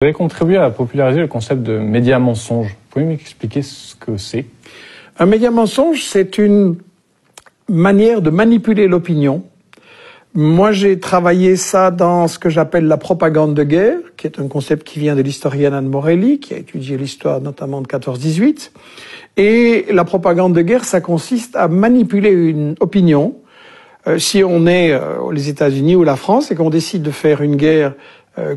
Vous avez contribué à populariser le concept de média mensonge. Vous pouvez m'expliquer ce que c'est? Un média mensonge, c'est une manière de manipuler l'opinion. Moi, j'ai travaillé ça dans ce que j'appelle la propagande de guerre, qui est un concept qui vient de l'historienne Anne Morelli, qui a étudié l'histoire notamment de 14-18. Et la propagande de guerre, ça consiste à manipuler une opinion. Si on est les États-Unis ou la France et qu'on décide de faire une guerre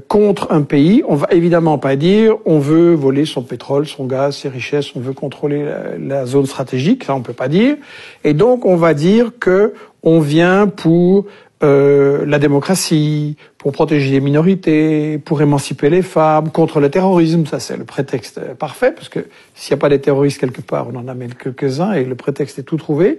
contre un pays, on va évidemment pas dire on veut voler son pétrole, son gaz, ses richesses, on veut contrôler la zone stratégique, ça on peut pas dire. Et donc on va dire que on vient pour la démocratie, pour protéger les minorités, pour émanciper les femmes, contre le terrorisme. Ça, c'est le prétexte parfait, parce que s'il n'y a pas des terroristes quelque part, on en amène quelques-uns et le prétexte est tout trouvé.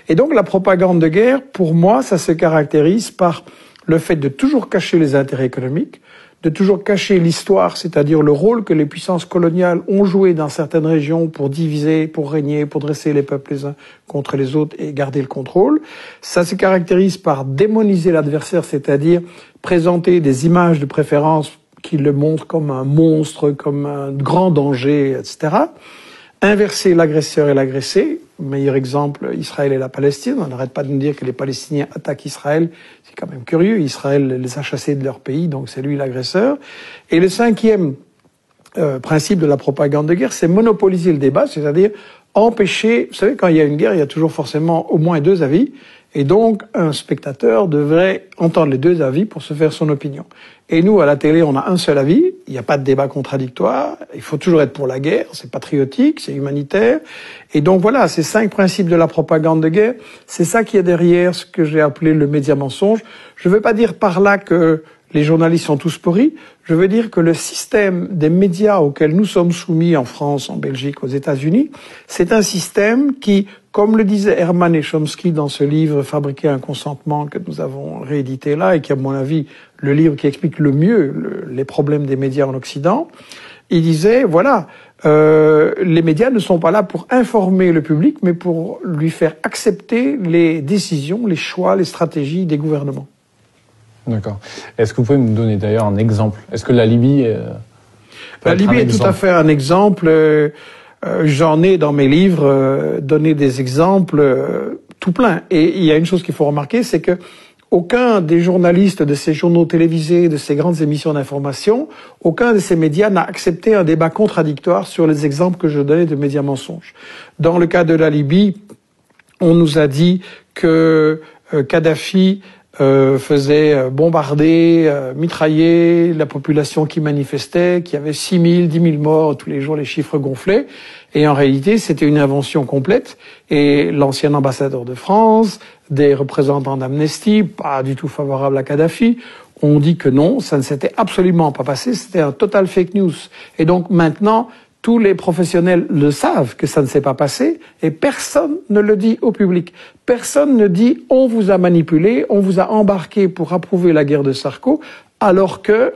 Et donc, la propagande de guerre, pour moi, ça se caractérise par le fait de toujours cacher les intérêts économiques, de toujours cacher l'histoire, c'est-à-dire le rôle que les puissances coloniales ont joué dans certaines régions pour diviser, pour régner, pour dresser les peuples les uns contre les autres et garder le contrôle. Ça se caractérise par démoniser l'adversaire, c'est-à-dire présenter des images de préférence qui le montrent comme un monstre, comme un grand danger, etc. Inverser l'agresseur et l'agressé. Meilleur exemple, Israël et la Palestine. On n'arrête pas de nous dire que les Palestiniens attaquent Israël. C'est quand même curieux. Israël les a chassés de leur pays, donc c'est lui l'agresseur. Et le cinquième principe de la propagande de guerre, c'est monopoliser le débat, c'est-à-dire empêcher... Vous savez, quand il y a une guerre, il y a toujours forcément au moins deux avis. Et donc, un spectateur devrait entendre les deux avis pour se faire son opinion. Et nous, à la télé, on a un seul avis. Il n'y a pas de débat contradictoire. Il faut toujours être pour la guerre. C'est patriotique, c'est humanitaire. Et donc voilà, ces 5 principes de la propagande de guerre, c'est ça qui est derrière ce que j'ai appelé le média mensonge. Je ne veux pas dire par là que les journalistes sont tous pourris. Je veux dire que le système des médias auxquels nous sommes soumis en France, en Belgique, aux États-Unis, c'est un système qui, comme le disait Herman et Chomsky dans ce livre « Fabriquer un consentement » que nous avons réédité là et qui, à mon avis, le livre qui explique le mieux les problèmes des médias en Occident, il disait, voilà, les médias ne sont pas là pour informer le public, mais pour lui faire accepter les décisions, les choix, les stratégies des gouvernements. D'accord. Est-ce que vous pouvez me donner d'ailleurs un exemple? Est-ce que la Libye... La Libye est tout à fait un exemple. J'en ai dans mes livres donné des exemples tout plein. Et il y a une chose qu'il faut remarquer, c'est que aucun des journalistes de ces journaux télévisés, de ces grandes émissions d'information, aucun de ces médias n'a accepté un débat contradictoire sur les exemples que je donnais de médias mensonges. Dans le cas de la Libye, on nous a dit que Kadhafi faisait bombarder, mitrailler la population qui manifestait, qu'il y avait 6 000, 10 000 morts, tous les jours les chiffres gonflaient. Et en réalité, c'était une invention complète. Et l'ancien ambassadeur de France, des représentants d'Amnesty, pas du tout favorables à Kadhafi, ont dit que non, ça ne s'était absolument pas passé, c'était un total fake news. Et donc maintenant, tous les professionnels le savent que ça ne s'est pas passé et personne ne le dit au public. Personne ne dit « on vous a manipulé, on vous a embarqué pour approuver la guerre de Sarko » alors que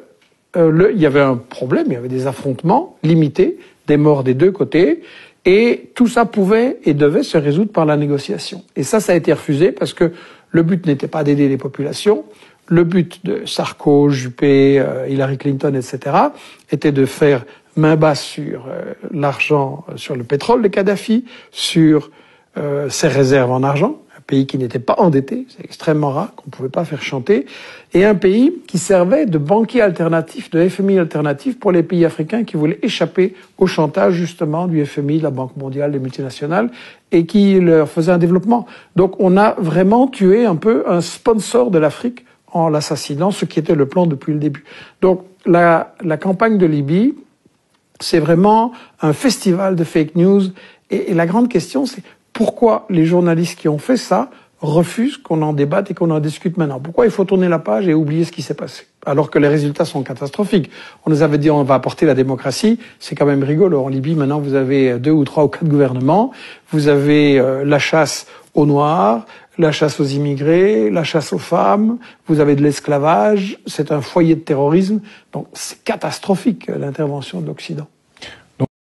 il y avait un problème, il y avait des affrontements limités, des morts des deux côtés et tout ça pouvait et devait se résoudre par la négociation. Et ça a été refusé parce que le but n'était pas d'aider les populations. Le but de Sarko, Juppé, Hillary Clinton, etc. était de faire main basse sur l'argent, sur le pétrole de Kadhafi, sur ses réserves en argent, un pays qui n'était pas endetté, c'est extrêmement rare, qu'on ne pouvait pas faire chanter, et un pays qui servait de banquier alternatif, de FMI alternatif pour les pays africains qui voulaient échapper au chantage justement du FMI, de la Banque mondiale, des multinationales, et qui leur faisait un développement. Donc on a vraiment tué un peu un sponsor de l'Afrique en l'assassinant, ce qui était le plan depuis le début. Donc la campagne de Libye, c'est vraiment un festival de fake news. Et la grande question, c'est pourquoi les journalistes qui ont fait ça refusent qu'on en débatte et qu'on en discute maintenant? Pourquoi il faut tourner la page et oublier ce qui s'est passé? Alors que les résultats sont catastrophiques. On nous avait dit on va apporter la démocratie. C'est quand même rigolo. En Libye, maintenant, vous avez 2 ou 3 ou 4 gouvernements. Vous avez la chasse aux Noirs, la chasse aux immigrés, la chasse aux femmes, vous avez de l'esclavage, c'est un foyer de terrorisme. Donc c'est catastrophique l'intervention de l'Occident.